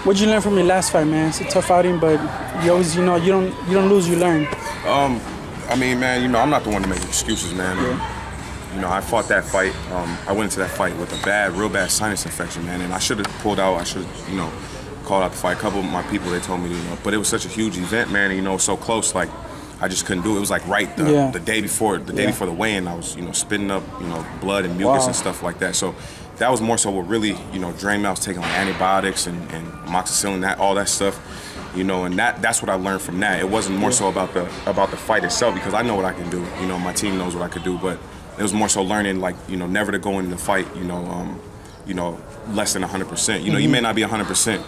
What'd you learn from your last fight, man? It's a tough outing, but you always, you don't lose, you learn. I mean, man, I'm not the one to make excuses, man. Yeah. I fought that fight. I went into that fight with a real bad sinus infection, man, and I should have pulled out. I should have, called out the fight. A couple of my people, they told me to, but it was such a huge event, man, and, so close, like, I just couldn't do it. It was like the day before the weigh-in, I was, spitting up, blood and mucus and stuff like that. So that was more so what really, drained me. I was taking like antibiotics and amoxicillin, all that stuff. And that's what I learned from that. It wasn't more so about the fight itself, because I know what I can do. My team knows what I could do, but it was more so learning, like, never to go into the fight, less than 100%. You may not be 100%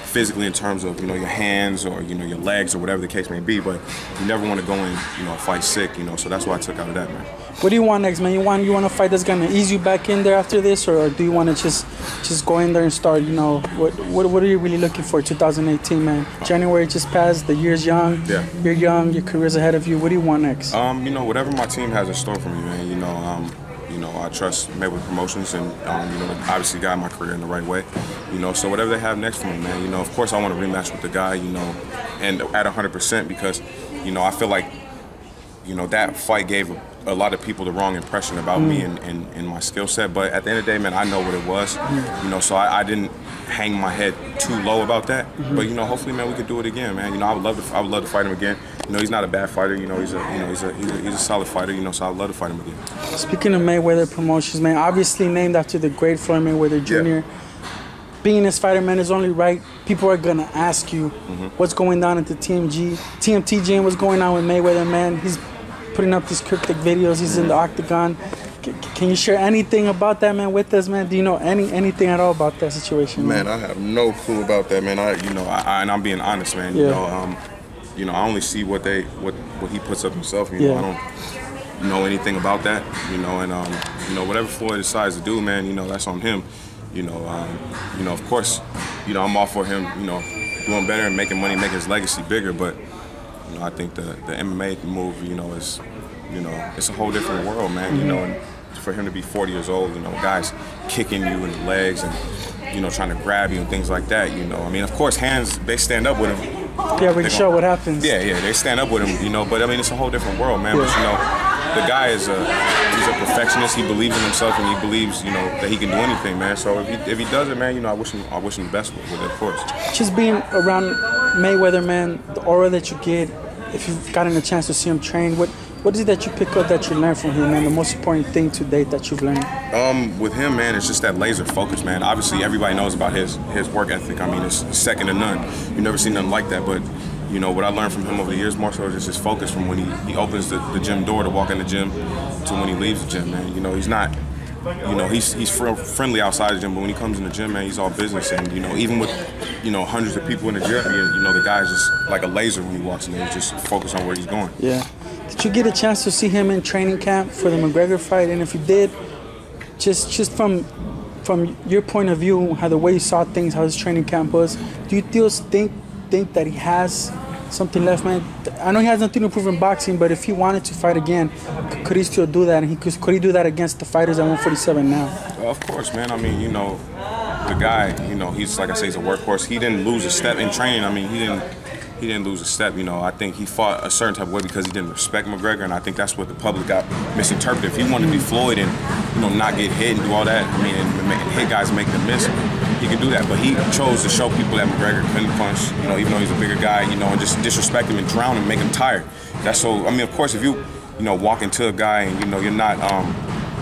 physically in terms of, your hands or, your legs or whatever the case may be, but you never want to go in, fight sick, so that's what I took out of that, man. What do you want next, man? You want a fight that's gonna ease you back in there after this, or do you want to just go in there and start? What are you really looking for? 2018, man. January just passed. The year's young. Yeah. You're young. Your career's ahead of you. What do you want next? Whatever my team has in store for me, man. I trust Mayweather Promotions, and obviously guide my career in the right way. So whatever they have next for me, man. Of course I want to rematch with the guy. And at 100%, because I feel like that fight gave a lot of people the wrong impression about me and my skill set. But at the end of the day, man, I know what it was. So I didn't hang my head too low about that. But hopefully, man, we could do it again, man. I would love to fight him again. He's not a bad fighter. He's a solid fighter. So I'd love to fight him again. Speaking of Mayweather Promotions, man, obviously named after the great Floyd Mayweather Jr. Yeah. Being his fighter, man, is only right. People are gonna ask you what's going on at the TMT gym. What's going on with Mayweather, man? He's putting up these cryptic videos. He's in the octagon. Can you share anything about that, man, with us, man? Do you know anything at all about that situation? Man, I have no clue about that, man. And I'm being honest, man. I only see what he puts up himself. I don't know anything about that. And whatever Floyd decides to do, man, that's on him. Of course, I'm all for him, doing better and making money, making his legacy bigger. But I think the MMA move, is, it's a whole different world, man. And for him to be 40 years old, guys kicking you in the legs and, trying to grab you and things like that, I mean, of course, hands, they stand up with him. Yeah, we can show what happens. Yeah, they stand up with him, but I mean, it's a whole different world, man. But, the guy is he's a perfectionist. He believes in himself, and he believes, that he can do anything, man. So if he does it, man, I wish him the best with it, of course. Just being around Mayweather, man, the aura that you get, if you've gotten a chance to see him train, what is it that you pick up that you learn from him, man? The most important thing to date that you've learned? With him, man, it's just that laser focus, man. Obviously, everybody knows about his work ethic. I mean, it's second to none. You've never seen nothing like that, but what I learned from him over the years more so is just his focus from when he opens the gym door to walk in the gym to when he leaves the gym, man. He's not, he's friendly outside the gym, but when he comes in the gym, man, he's all business. And, even with, hundreds of people in the gym, the guy's just like a laser when he walks in there. He's just focused on where he's going. Yeah. Did you get a chance to see him in training camp for the McGregor fight? And if you did, just from your point of view, how the way you saw things, how his training camp was, do you still think that he has something left, man? I know he has nothing to prove in boxing, but if he wanted to fight again, could he still do that? And could he do that against the fighters at 147 now? Of course, man. I mean, the guy, he's, like I say, he's a workhorse. He didn't lose a step in training. I mean, he didn't lose a step. I think he fought a certain type of way because he didn't respect McGregor, and I think that's what the public got misinterpreted. If he wanted to be Floyd and not get hit and do all that, I mean, and hit guys and make them miss, he could do that. But he chose to show people that McGregor couldn't punch, even though he's a bigger guy, and just disrespect him and drown him, make him tired. That's so. I mean, of course, if you walk into a guy and you're not,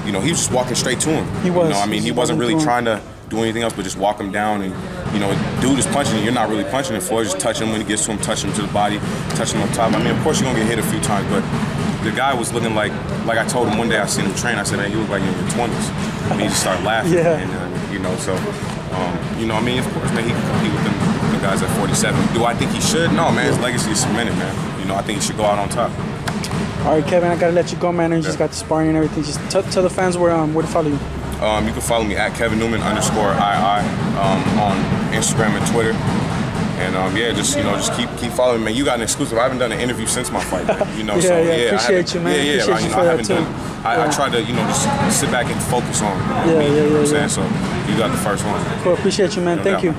he was just walking straight to him. He was. I mean, he wasn't really trying to do anything else but just walk him down, and dude is punching and you're not really punching him. Floyd just touching him when he gets to him, touching him to the body, touching him on top. I mean, of course you're gonna get hit a few times, but the guy was looking like I told him one day I seen him train. I said, man, you look like you're in your 20s. And he just started laughing. Yeah. And so I mean, of course, man, he can compete with the guys at 47. Do I think he should? No, man. His legacy is cemented, man. I think he should go out on top. All right, Kevin, I gotta let you go, man. You just got the sparring and everything. Just tell the fans where to follow you. You can follow me at Kevin Newman _II on Instagram and Twitter. And yeah, just keep following me, man. You got an exclusive. I haven't done an interview since my fight, so yeah, appreciate you, man. Appreciate you for that too. I try to just sit back and focus on me. You know what I'm saying? So you got the first one. Cool, appreciate you, man. Thank you.